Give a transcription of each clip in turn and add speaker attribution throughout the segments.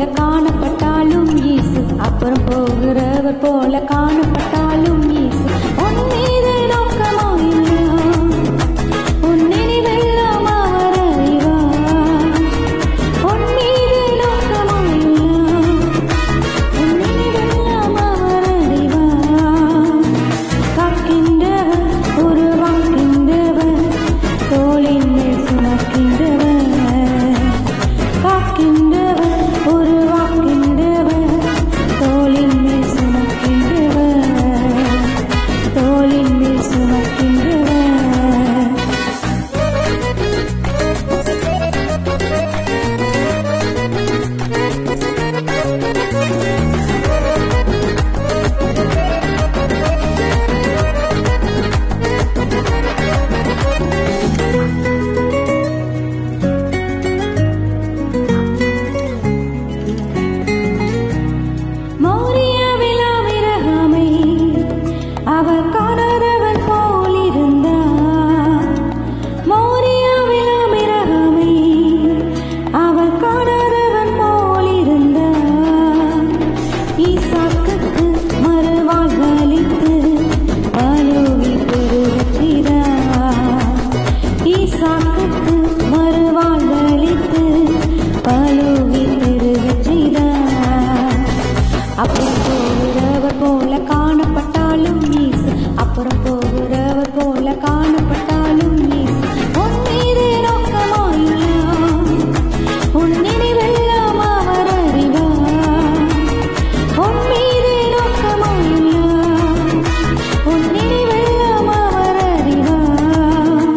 Speaker 1: போல காணப்பட்டாலும் இயேசு, அப்புறம் போகிறவர் போல காணப்பட்டாலும் இயேசு. உன் மீது நோக்கமாயில்லை, உன் நினைவெல்லாம் அவர் அறிவார். உன் மீது நோக்கமாயில்லை, உன் நினைவெல்லாம் அவர் அறிவார். காக்கின்றவர், உருவாக்கின்றவர், தோளின் மேல் சுமக்கின்றவர். காக்கின்றவர், உருவாக்கின்றவர், தோளின் மேல் சுமக்கின்றவர், தோளின் மேல் சுமக்கின்றவர். மோரியாவில் ஆபிரகாமை அவர் காணாதவன் போல் இருந்தார். மோரியாவில் ஆபிரகாமை அவர் காணாதவன் போல் இருந்தார். ஈசாக்குக்கு மறுவாழ்வளித்து பலுவி பெருகச் செய்தார். ஈசாக்குக்கு மறுவாழ்வளித்து பலுவி பெருகச் செய்தார். அப்புறம் போகிறவர் போல காணப்பட்டாலும் இயேசு, அப்புறம் போகிறவர் போல காணப்பட்டாலும் இயேசு. உன் மீது நோக்கமாயில்லை, உன் நினைவெல்லாம் அவர் அறிவார். உன் மீது நோக்கமாயில்லை, உன் நினைவெல்லாம் அவர் அறிவார்.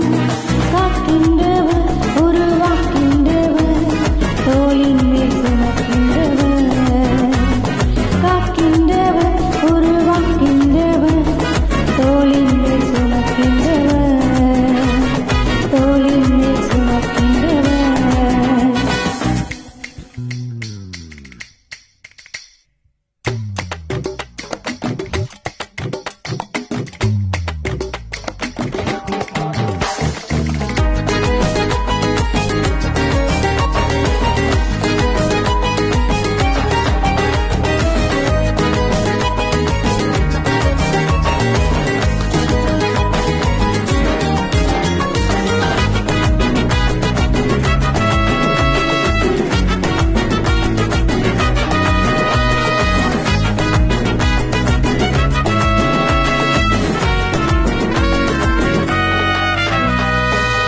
Speaker 1: காக்கின்றவர், உருவாக்கின்றவர், தோளின் மேல் சுமக்கின்றவர். காக்கின்றவர், உருவாக்கின்றவர், தோளின் மேல் சுமக்கின்றவர், தோளின் மேல் சுமக்கின்றவர்.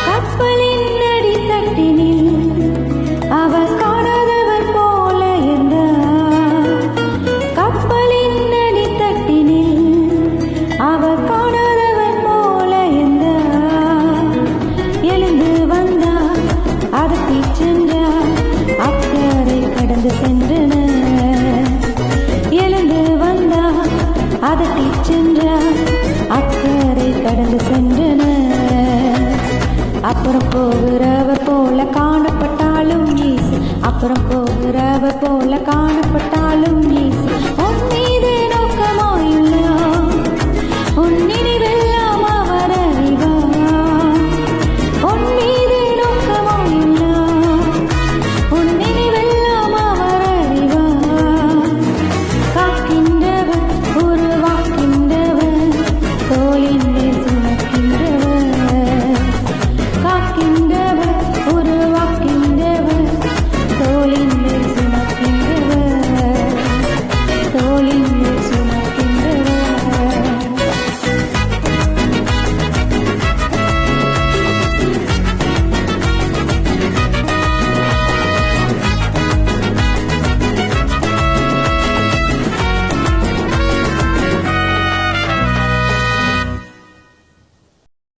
Speaker 1: கப்பலின் அடித்தட்டினில் அவர் காணாதவர் போல இருந்தார். கப்பலின் அடித்தட்டினில் அவர் காணாதவர் போல இருந்தார். எழுந்து வந்தார், அதற்குச் சென்றார்.